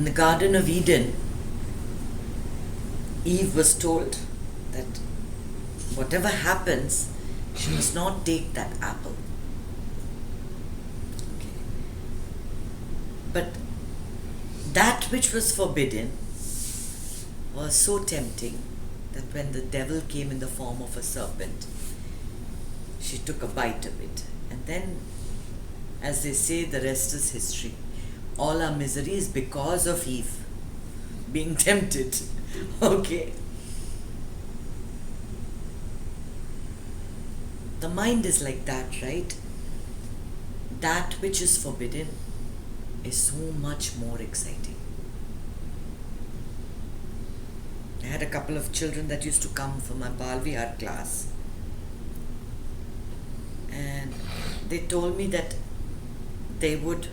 In the Garden of Eden, Eve was told that whatever happens, she must not take that apple. Okay. But that which was forbidden was so tempting that when the devil came in the form of a serpent, she took a bite of it. And then, as they say, the rest is history. All our misery is because of Eve being tempted. Okay. The mind is like that, right? That which is forbidden is so much more exciting. I had a couple of children that used to come for my Bal Vihar class, and they told me that they would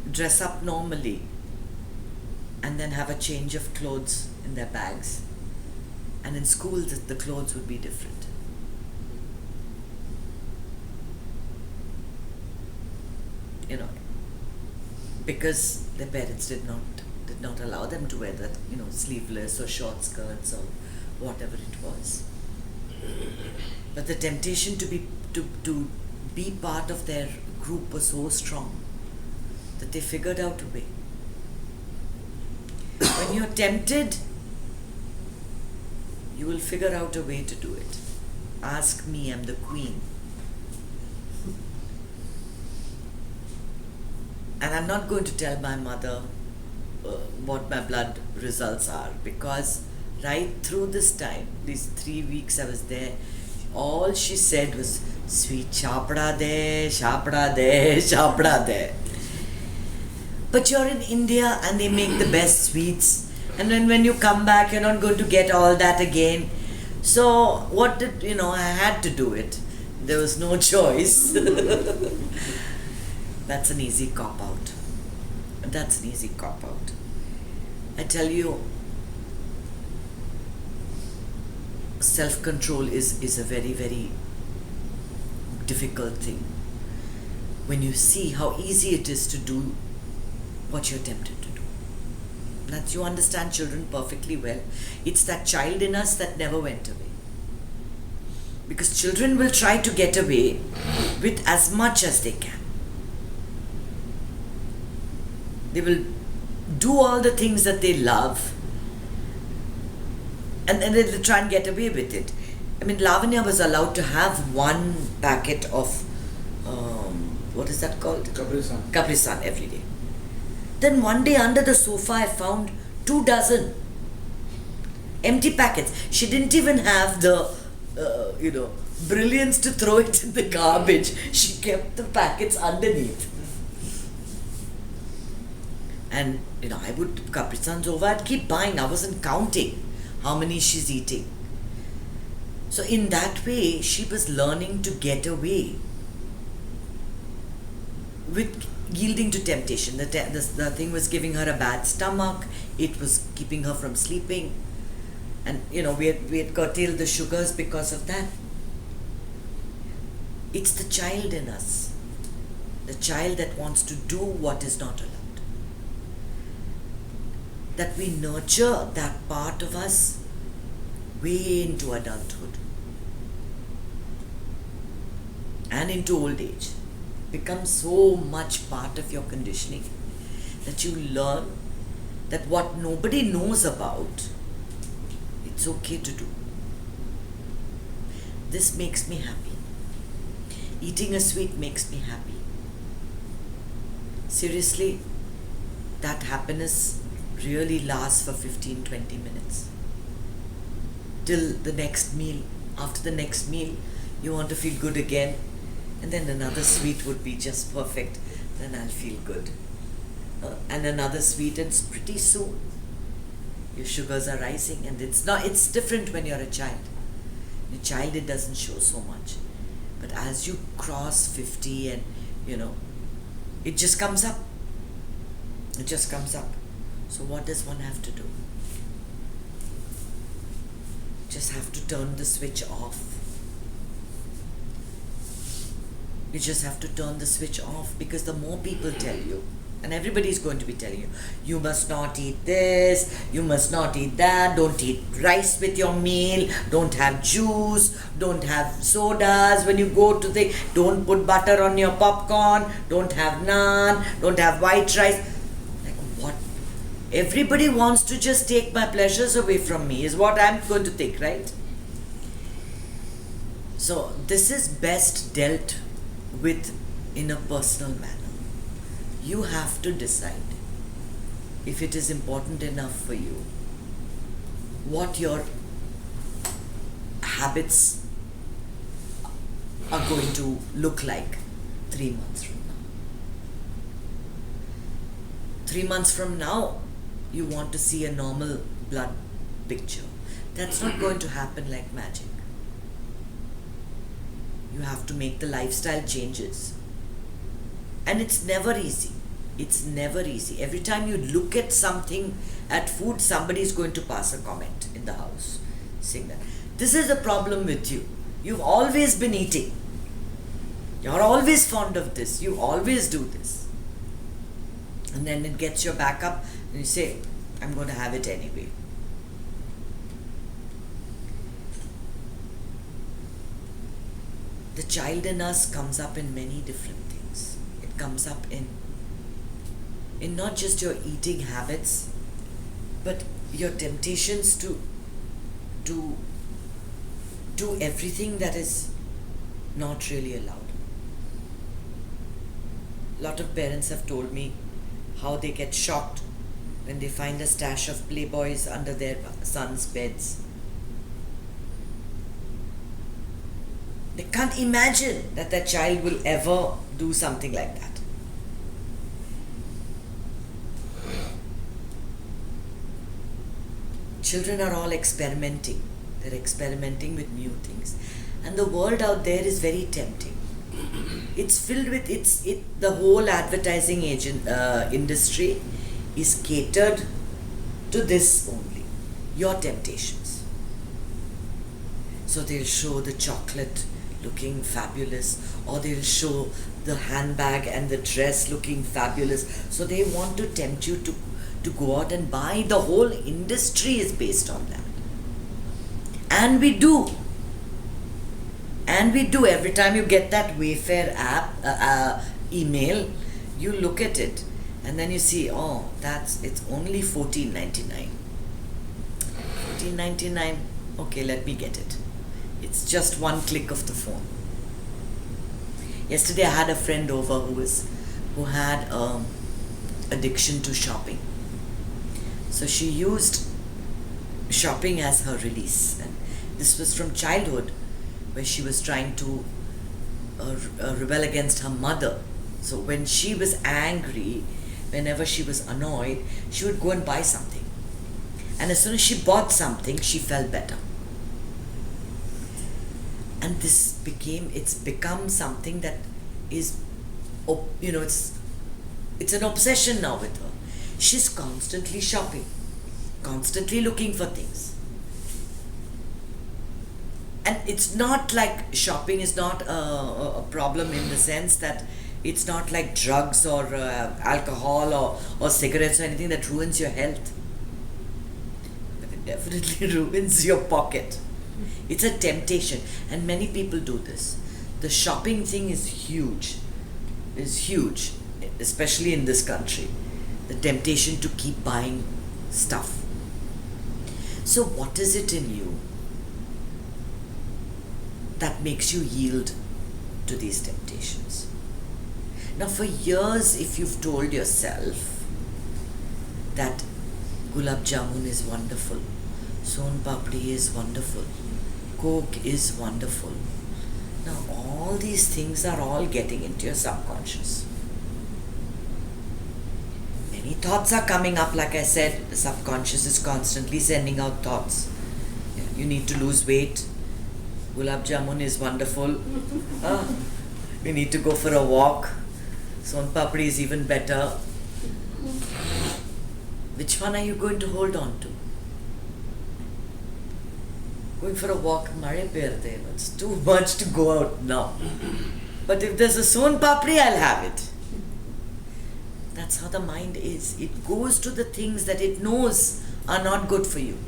dress up normally and then have a change of clothes in their bags, and in school the clothes would be different. You know, because their parents did not allow them to wear that, sleeveless or short skirts or whatever it was. But the temptation to be part of their group was so strong that they figured out a way. When you're tempted, you will figure out a way to do it. Ask me, I'm the queen. And I'm not going to tell my mother what my blood results are, because right through this time, these 3 weeks I was there, all she said was, sweet shapada de, shapada de, shapada de. But you're in India and they make the best sweets, and then when you come back you're not going to get all that again. So what did, I had to do it. There was no choice. That's an easy cop-out. That's an easy cop-out. I tell you, self-control is a very, very difficult thing. When you see how easy it is to do what you're tempted to do. That you understand children perfectly well. It's that child in us that never went away. Because children will try to get away with as much as they can. They will do all the things that they love, and then they'll try and get away with it. I mean, Lavanya was allowed to have one packet of, what is that called? Capri-Sun every day. Then one day under the sofa I found 24 empty packets. She didn't even have the, brilliance to throw it in the garbage. She kept the packets underneath. And, I would, Capri-Suns over, I'd keep buying. I wasn't counting how many she's eating. So in that way, she was learning to get away with yielding to temptation. The thing was giving her a bad stomach. It was keeping her from sleeping. And, we had curtailed the sugars because of that. It's the child in us. The child that wants to do what is not allowed. That we nurture that part of us way into adulthood and into old age. Becomes so much part of your conditioning that you learn that what nobody knows about, it's okay to do. This makes me happy. Eating a sweet makes me happy. Seriously, that happiness really lasts for 15-20 minutes. Till the next meal. After the next meal, you want to feel good again. And then another sweet would be just perfect. Then I'll feel good. And another sweet, and pretty soon your sugars are rising. And it's different when you're a child. A child, it doesn't show so much. But as you cross 50 and, it just comes up. It just comes up. So what does one have to do? Just have to turn the switch off. You just have to turn the switch off, because the more people tell you And everybody is going to be telling you, you must not eat this, you must not eat that, don't eat rice with your meal, don't have juice, don't have sodas when you go to the, don't put butter on your popcorn, don't have naan, don't have white rice. Like what? Everybody wants to just take my pleasures away from me is what I'm going to think, right? So this is best dealt with in a personal manner. You have to decide if it is important enough for you, what your habits are going to look like 3 months from now. 3 months from now, you want to see a normal blood picture. That's not going to happen like magic. You have to make the lifestyle changes. And it's never easy. It's never easy. Every time you look at something, at food, somebody is going to pass a comment in the house saying that. This is the problem with you. You've always been eating. You're always fond of this. You always do this. And then it gets your back up and you say, I'm going to have it anyway. The child in us comes up in many different things. It comes up in not just your eating habits, but your temptations to do everything that is not really allowed. A lot of parents have told me how they get shocked when they find a stash of Playboys under their sons' beds. They can't imagine that their child will ever do something like that. Children are all experimenting. They're experimenting with new things. And the world out there is very tempting. It's filled with, the whole advertising industry is catered to this only, your temptations. So they'll show the chocolate looking fabulous, or they'll show the handbag and the dress looking fabulous. So they want to tempt you to go out and buy. The whole industry is based on that. And we do. Every time you get that Wayfair app, email, you look at it and then you see, oh, it's only $14.99. $14.99, okay, let me get it. It's just one click of the phone. Yesterday I had a friend over who had addiction to shopping. So she used shopping as her release. And this was from childhood, where she was trying to rebel against her mother. So when she was angry, whenever she was annoyed, she would go and buy something. And as soon as she bought something, she felt better. And it's become something that is, it's an obsession now with her. She's constantly shopping, constantly looking for things. And it's not like shopping is not a problem in the sense that it's not like drugs or alcohol or cigarettes or anything that ruins your health. But it definitely ruins your pocket. It's a temptation, and many people do this. The shopping thing is huge, especially in this country. The temptation to keep buying stuff. So what is it in you that makes you yield to these temptations? Now for years, if you've told yourself that gulab jamun is wonderful, son papdi is wonderful, Coke is wonderful, now all these things are all getting into your subconscious. Many thoughts are coming up. Like I said, the subconscious is constantly sending out thoughts. You need to lose weight. Gulab jamun is wonderful. You need to go for a walk. Son papdi is even better. Which one are you going to hold on to? Going for a walk, it's too much to go out now. But if there's a son papdi, I'll have it. That's how the mind is. It goes to the things that it knows are not good for you.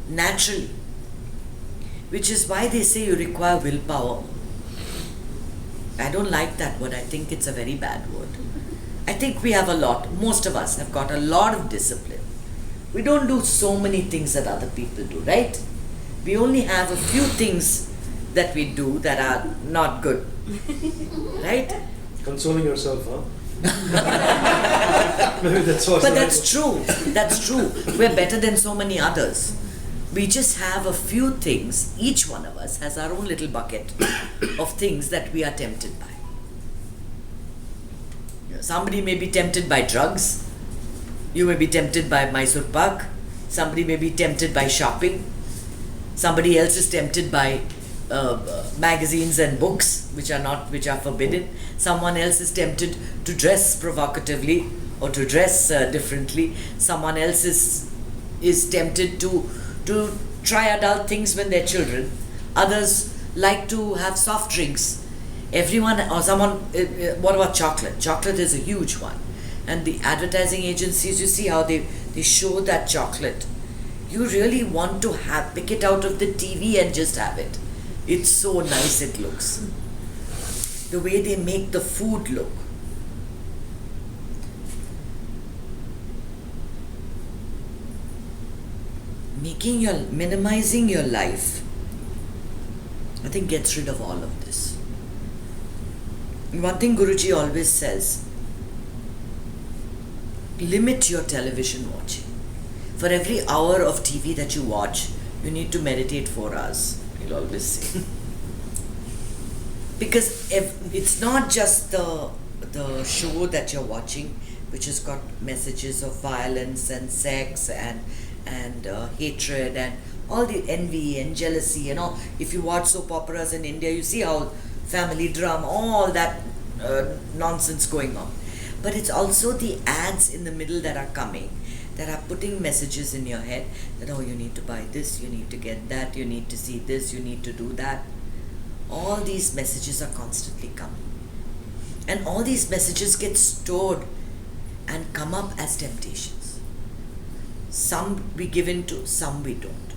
Naturally. Which is why they say you require willpower. I don't like that word. I think it's a very bad word. I think we have a lot. Most of us have got a lot of discipline. We don't do so many things that other people do, right? We only have a few things that we do that are not good. Right? Consoling yourself, huh? Maybe that's what. But that's true. That's true. We're better than so many others. We just have a few things. Each one of us has our own little bucket of things that we are tempted by. Somebody may be tempted by drugs. You may be tempted by Mysore Pak. Somebody may be tempted by shopping. Somebody else is tempted by magazines and books which are forbidden. Someone else is tempted to dress provocatively or to dress differently. Someone else is tempted to try adult things when they're children. Others like to have soft drinks. Everyone or someone, what about chocolate? Chocolate is a huge one. And the advertising agencies, you see how they show that chocolate. You really want to pick it out of the TV and just have it. It's so nice it looks. The way they make the food look. Minimizing your life, I think gets rid of all of this. One thing Guruji always says, limit your television watching. For every hour of TV that you watch, you need to meditate 4 hours, he'll always say. Because it's not just the show that you're watching, which has got messages of violence and sex and hatred and all the envy and jealousy and all. If you watch soap operas in India, you see how family drama, all that nonsense going on. But it's also the ads in the middle that are coming, that are putting messages in your head that, oh, you need to buy this, you need to get that, you need to see this, you need to do that. All these messages are constantly coming. And all these messages get stored and come up as temptations. Some we give in to, some we don't.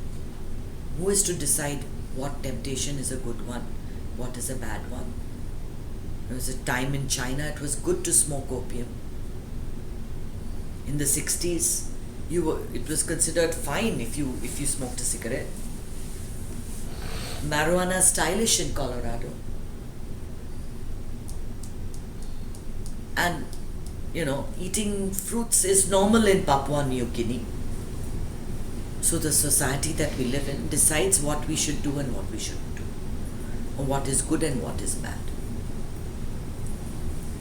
Who is to decide what temptation is a good one, what is a bad one? There was a time in China it was good to smoke opium. In the 60s, it was considered fine if you smoked a cigarette. Marijuana is stylish in Colorado. And, eating fruits is normal in Papua New Guinea. So the society that we live in decides what we should do and what we shouldn't do, or what is good and what is bad.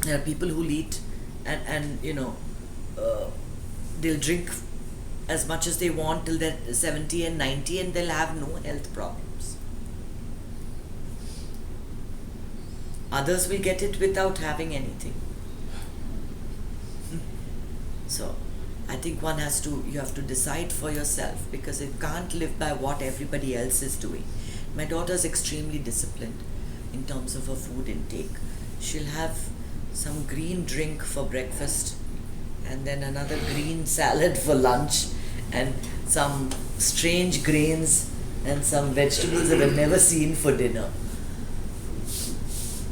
There are people who'll eat and they'll drink as much as they want till they're 70 and 90 and they'll have no health problems. Others will get it without having anything. So I think you have to decide for yourself, because you can't live by what everybody else is doing. My daughter's extremely disciplined in terms of her food intake. She'll have some green drink for breakfast and then another green salad for lunch and some strange grains and some vegetables that I've never seen for dinner.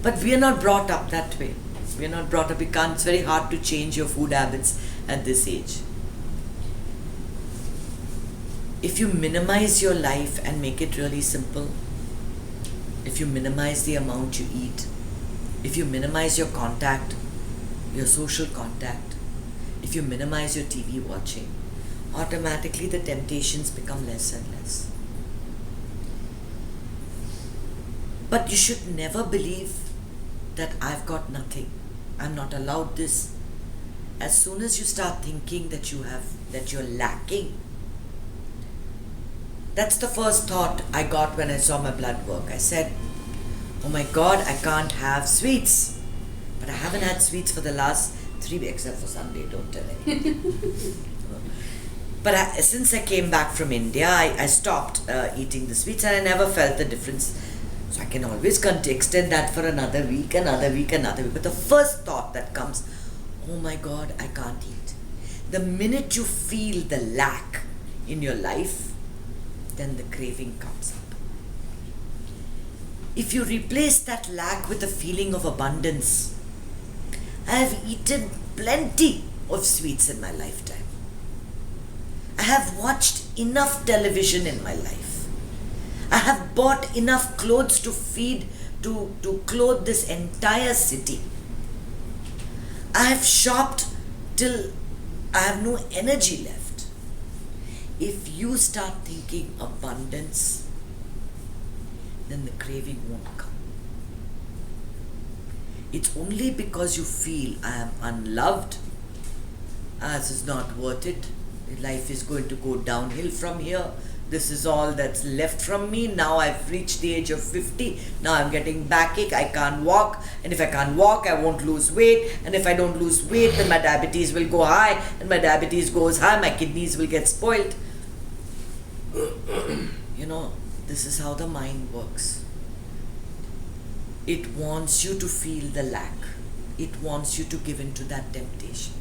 But we are not brought up that way. We are not brought up. It's very hard to change your food habits at this age. If you minimize your life and make it really simple, if you minimize the amount you eat, if you minimize your contact, your social contact, if you minimize your TV watching, automatically the temptations become less and less. But you should never believe that I've got nothing, I'm not allowed this. As soon as you start thinking that you're lacking, that's the first thought I got when I saw my blood work. I said, oh my God, I can't have sweets. But I haven't had sweets for the last 3 weeks, except for Sunday, don't tell anyone. But since I came back from India, I stopped eating the sweets and I never felt the difference. So I can always extend that for another week. But the first thought that comes, oh my God, I can't eat. The minute you feel the lack in your life, then the craving comes up. If you replace that lack with a feeling of abundance, I have eaten plenty of sweets in my lifetime. I have watched enough television in my life. I have bought enough clothes to clothe this entire city. I have shopped till I have no energy left. If you start thinking abundance, then the craving won't come. It's only because you feel I am unloved, as is not worth it, life is going to go downhill from here, this is all that's left from me, now I've reached the age of 50, now I'm getting backache, I can't walk, and if I can't walk, I won't lose weight, and if I don't lose weight, then my diabetes will go high, and my diabetes goes high, my kidneys will get spoiled. You know, this is how the mind works. It wants you to feel the lack. It wants you to give in to that temptation.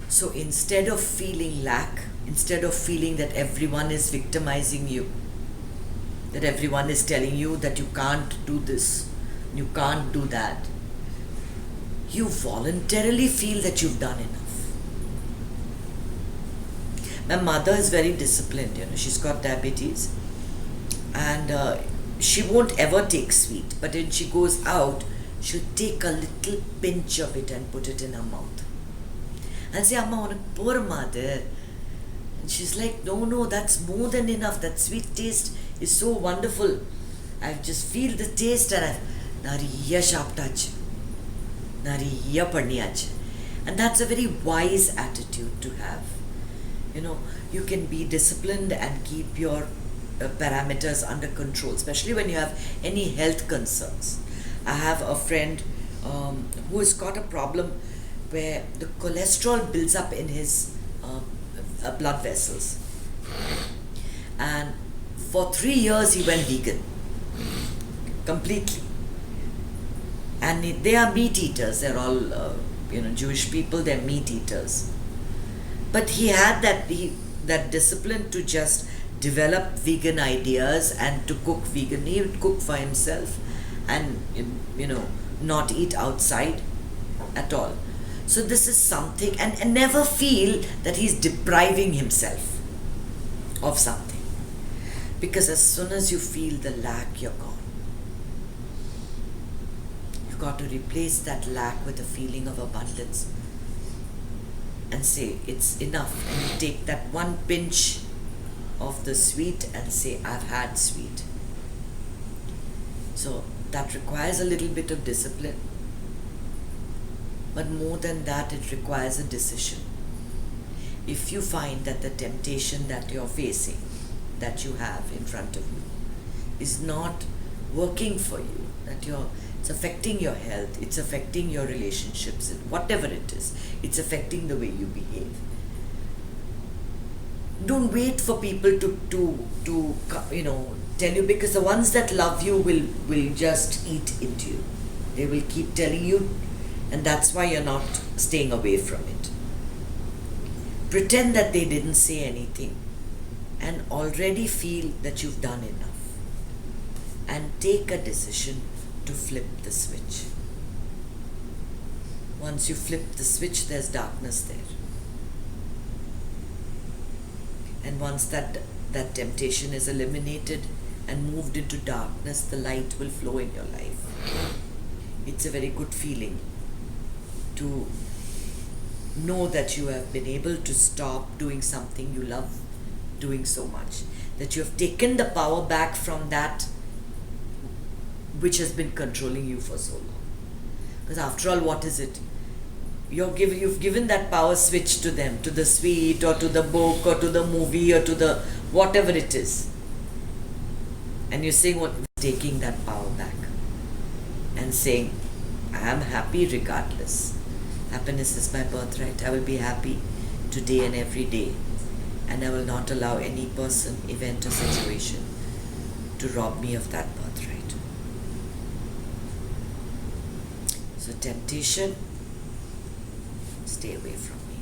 So instead of feeling lack, instead of feeling that everyone is victimizing you, that everyone is telling you that you can't do this, you can't do that, you voluntarily feel that you've done enough. My mother is very disciplined, she's got diabetes, and she won't ever take sweet, but when she goes out, she'll take a little pinch of it and put it in her mouth. And say, Amma, unak porma de. And she's like, no, that's more than enough. That sweet taste is so wonderful. I just feel the taste and I nariya shaptach. Nariya padniyach. And that's a very wise attitude to have. You can be disciplined and keep your parameters under control, especially when you have any health concerns. I have a friend who has got a problem where the cholesterol builds up in his blood vessels. And for 3 years he went vegan. Completely. And they are meat eaters. They're all, Jewish people, they're meat eaters. But he had that discipline to just develop vegan ideas and to cook vegan. He would cook for himself and, not eat outside at all. So this is something, and never feel that he's depriving himself of something. Because as soon as you feel the lack, you're gone. You've got to replace that lack with a feeling of abundance and say, it's enough. And you take that one pinch of the sweet and say, I've had sweet. So that requires a little bit of discipline. But more than that, it requires a decision. If you find that the temptation that you're facing, that you have in front of you, is not working for you, that it's affecting your health, it's affecting your relationships, whatever it is, it's affecting the way you behave. Don't wait for people to tell you, because the ones that love you will just eat into you. They will keep telling you, and that's why you're not staying away from it. Pretend that they didn't say anything and already feel that you've done enough. And take a decision to flip the switch. Once you flip the switch, there's darkness there. And once that temptation is eliminated and moved into darkness, the light will flow in your life. It's a very good feeling to know that you have been able to stop doing something you love doing so much, that you have taken the power back from that which has been controlling you for so long. Because after all, what is it? You've given that power switch to them, to the sweet or to the book or to the movie or to the whatever it is. And you're saying what? Taking that power back and saying, I am happy regardless. Happiness is my birthright. I will be happy today and every day. And I will not allow any person, event or situation to rob me of that birthright. So temptation stay away from me.